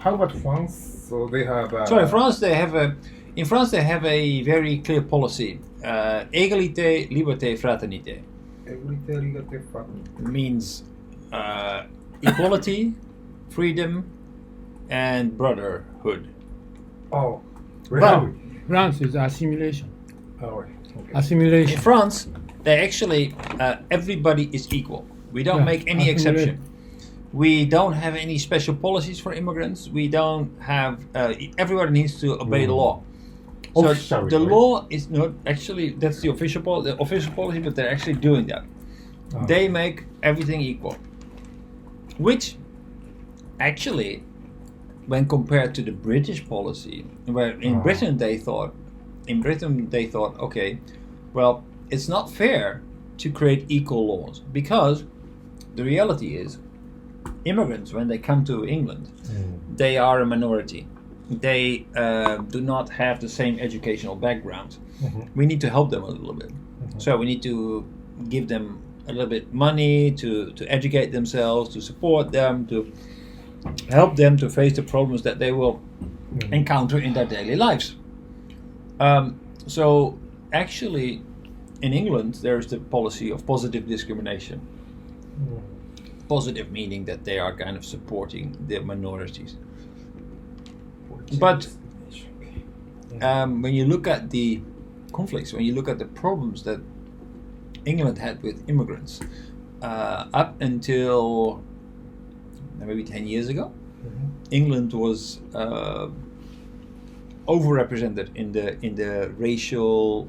How about France? So they have. So in France they have a very clear policy: égalité, liberté, fraternité. Égalité, liberté, fraternité. Means equality, freedom, and brotherhood. Oh, But France is assimilation. Oh, okay. in Assimilation. France, they actually everybody is equal. We don't make any exception. We don't have any special policies for immigrants. We don't have. Everybody needs to obey the law. So Officially, the right? law is not actually that's the official policy, but they're actually doing that. Oh. They make everything equal, which actually, when compared to the British policy, where in Britain they thought, okay, well, it's not fair to create equal laws because the reality is, immigrants when they come to England, they are a minority. They do not have the same educational background. We need to help them a little bit. So we need to give them a little bit money to educate themselves, to support them, to help them to face the problems that they will encounter in their daily lives. So actually, in England, there is the policy of positive discrimination. Positive meaning that they are kind of supporting the minorities. But when you look at the conflicts, when you look at the problems that England had with immigrants, up until maybe 10 years ago, England was overrepresented in the racial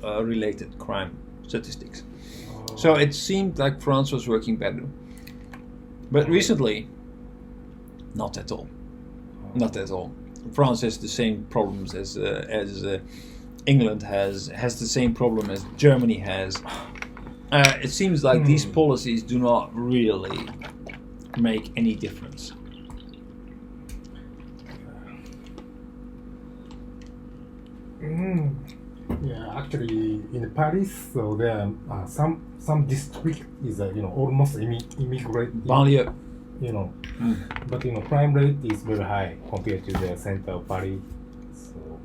related crime statistics. So it seemed like France was working better. But recently, not at all. Not at all. France has the same problems as England has the same problem as Germany has. It seems like these policies do not really make any difference. Yeah, actually, in Paris, so there are some district is almost immigrant. Banlieue. But crime rate is very high compared to the center of Paris. So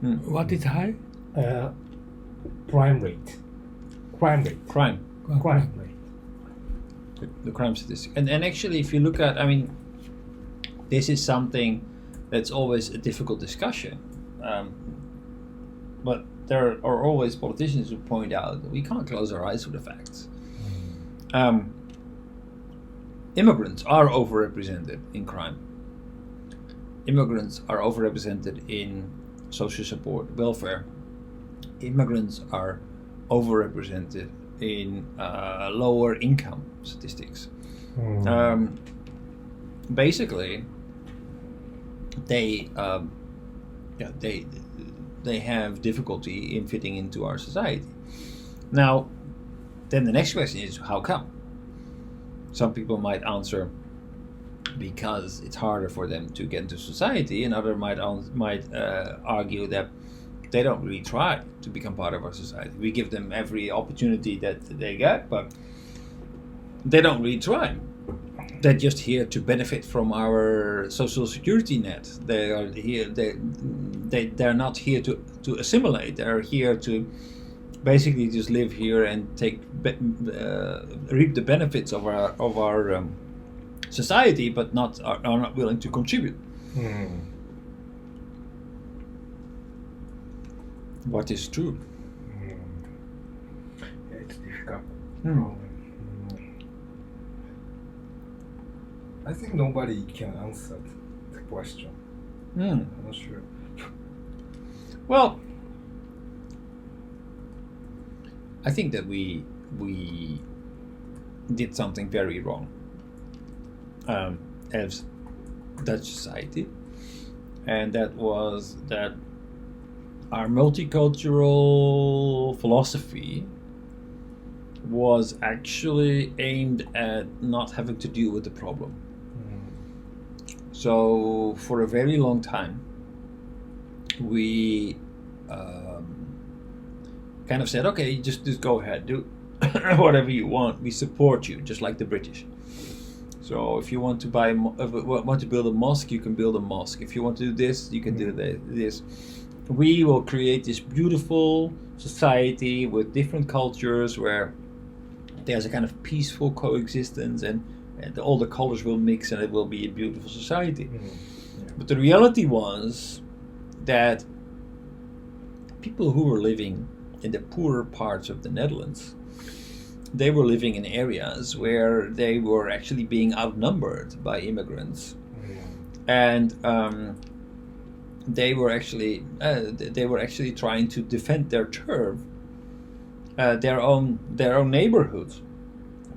What is high? crime rate. Crime. Crime rate. The crime statistic. And actually, if you look at, this is something that's always a difficult discussion. But there are always politicians who point out that we can't close our eyes to the facts. Immigrants are overrepresented in crime. Immigrants are overrepresented in social support, welfare. Immigrants are overrepresented in lower income statistics. Basically, they have difficulty in fitting into our society. Now, then the next question is, how come? Some people might answer because it's harder for them to get into society, and others might argue that they don't really try to become part of our society. We give them every opportunity that they get, but they don't really try. They're just here to benefit from our social security net. They are here. They're not here to assimilate. They're here to basically just live here and reap the benefits of our society, but are not willing to contribute. What is true? Yeah, it's difficult. I think nobody can answer the question. I'm not sure. Well, I think that we did something very wrong as Dutch society, and that was that our multicultural philosophy was actually aimed at not having to deal with the problem. So for a very long time, we kind of said, okay, just go ahead, do whatever you want. We support you, just like the British. So if you want to want to build a mosque, you can build a mosque. If you want to do this, you can do this. We will create this beautiful society with different cultures where there's a kind of peaceful coexistence, and all the colors will mix, and it will be a beautiful society. But the reality was that people who were living in the poorer parts of the Netherlands, they were living in areas where they were actually being outnumbered by immigrants, and they were actually trying to defend their turf, their own neighborhoods,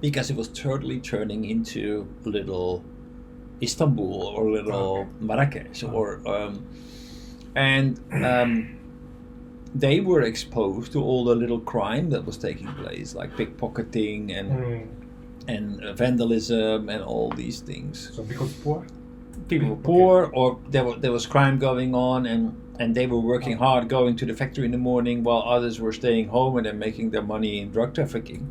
because it was totally turning into little Istanbul or little Marrakesh, or they were exposed to all the little crime that was taking place, like pickpocketing and vandalism and all these things. So because poor? People were poor, or there was crime going on, and they were working hard, going to the factory in the morning, while others were staying home and then making their money in drug trafficking,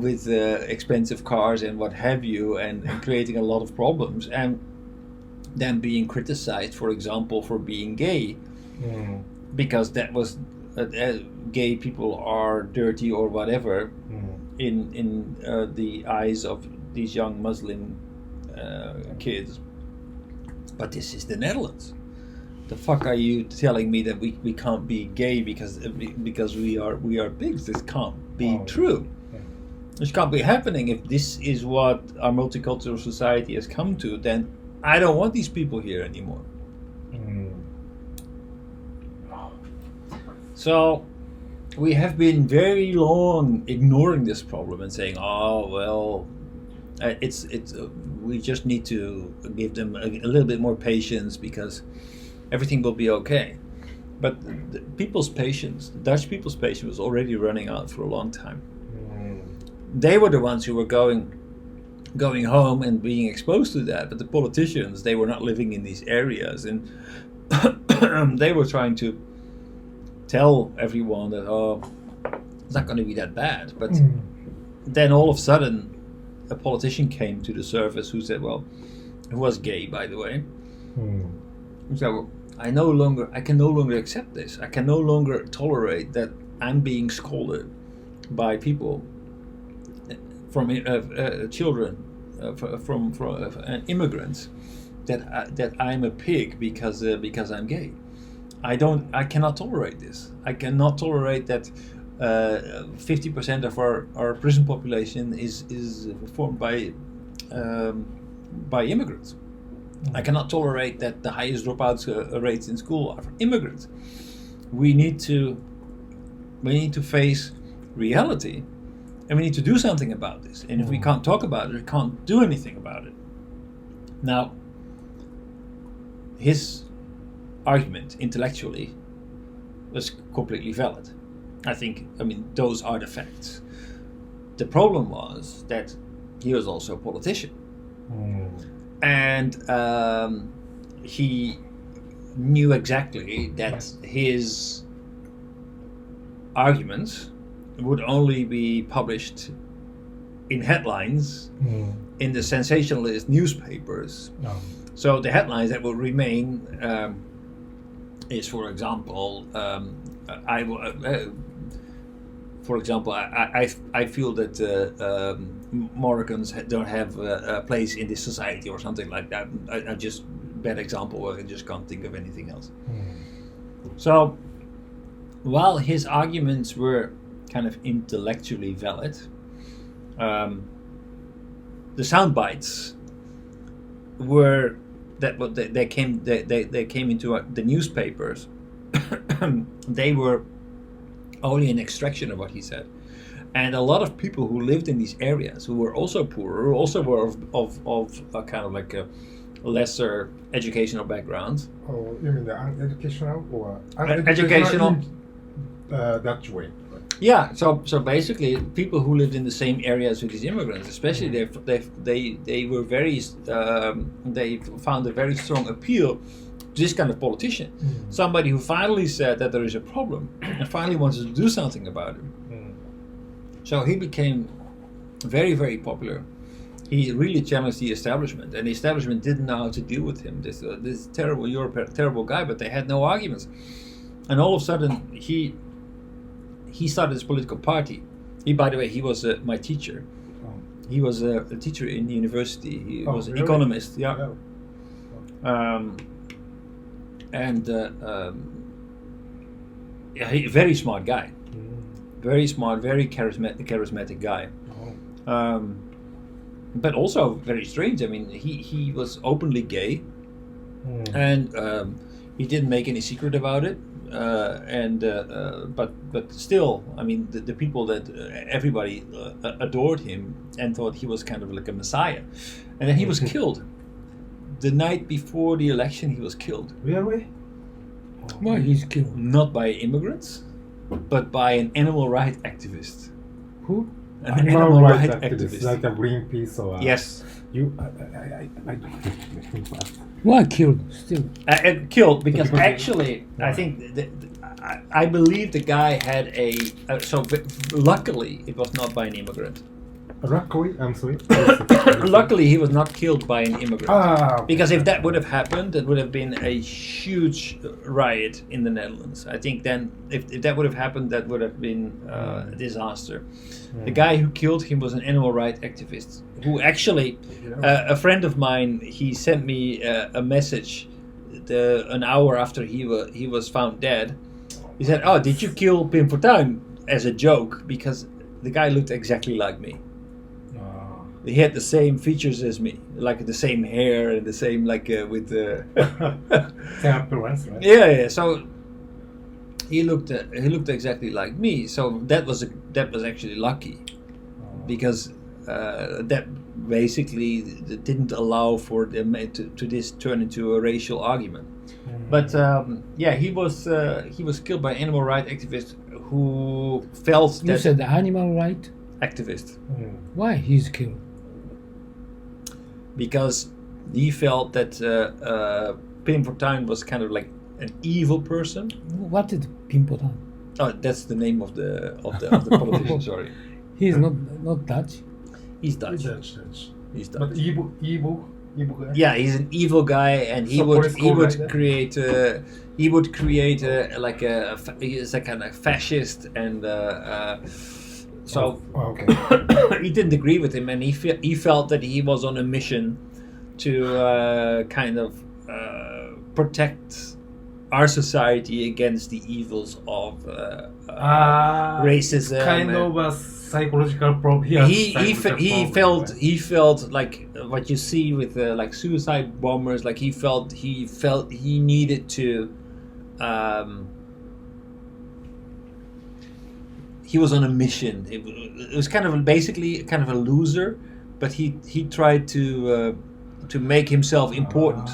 with expensive cars and what have you, and creating a lot of problems, and then being criticized, for example, for being gay. Because that was gay people are dirty or whatever in the eyes of these young Muslim kids. But this is the Netherlands. The fuck are you telling me that we can't be gay because we are pigs? This can't be true. This can't be happening. If this is what our multicultural society has come to, then I don't want these people here anymore. So we have been very long ignoring this problem and saying, "Oh well, it's we just need to give them a little bit more patience because everything will be okay." But the people's patience, the Dutch people's patience, was already running out for a long time. They were the ones who were going home and being exposed to that, but the politicians, they were not living in these areas, and they were trying to tell everyone that, oh, it's not going to be that bad. But then all of a sudden, a politician came to the surface who said, well, who was gay, by the way. Who said, well, I can no longer accept this. I can no longer tolerate that I'm being scolded by people from children, from immigrants, that I'm a pig because I'm gay. I cannot tolerate this. I cannot tolerate that 50% of our prison population is formed by immigrants. I cannot tolerate that the highest dropout rates in school are for immigrants. We need to face reality, and we need to do something about this. And if we can't talk about it, we can't do anything about it. Now, his argument intellectually was completely valid. I mean, those are the facts. The problem was that he was also a politician. And he knew exactly that his arguments would only be published in headlines in the sensationalist newspapers. So the headlines that will remain is, for example, I feel that Moroccans don't have a place in this society, or something like that. I just bad example. I just can't think of anything else. So while his arguments were kind of intellectually valid, the sound bites were that they came into the newspapers. They were only an extraction of what he said, and a lot of people who lived in these areas, who were also poor, who also were of a kind of like a lesser educational background. Oh, you mean the uneducational or educational? That way. Yeah, so basically, people who lived in the same areas with these immigrants, especially they were very they found a very strong appeal to this kind of politician, somebody who finally said that there is a problem and finally wanted to do something about it. So he became very, very popular he really challenged the establishment, and the establishment didn't know how to deal with him. This terrible terrible guy, but they had no arguments. And all of a sudden, he started his political party. By the way, he was my teacher. Oh. He was a teacher in the university. He was an really? economist. Yeah. Yeah, very smart guy. Very smart, very charismatic guy. Oh. But also very strange. I mean, he was openly gay, and he didn't make any secret about it. But still, I mean, the people that everybody adored him and thought he was kind of like a messiah, and then he was killed. The night before the election, he was killed. Really? Why he's killed? Not by immigrants, but by an animal rights activist. Who? An animal rights activist, like a Greenpeace or yes. I don't think that. Why killed? Still. Killed because actually, I think I believe the guy had luckily it was not by an immigrant. Luckily, I'm sorry. Luckily, he was not killed by an immigrant. Okay. Because if that would have happened, it would have been a huge riot in the Netherlands. I think then, if that would have happened, that would have been a disaster. The guy who killed him was an animal rights activist who actually, a friend of mine, he sent me a message an hour after he was found dead. He said, "Oh, did you kill Pim Fortuyn?" as a joke, because the guy looked exactly like me. He had the same features as me, like the same hair and the same with the appearance, right? Yeah. So he looked exactly like me. So that was actually lucky, because that basically didn't allow for them to this turn into a racial argument. But he was killed by an animal rights activist who felt You that said the animal right? activist. Why he's killed? Because he felt that Pim Fortuyn was kind of like an evil person. What is Pimpotan? Oh, that's the name of the politician. Sorry, He's not Dutch. he's Dutch. He's Dutch. But evil guy. Yeah, he's an evil guy, and he would create he's a kind of fascist, and so Okay. he didn't agree with him, and he felt that he was on a mission to kind of protect our society against the evils of racism. Kind of a psychological problem. He felt like what you see with like suicide bombers. Like he felt he needed to. He was on a mission. It was kind of basically kind of a loser, but he tried to make himself important.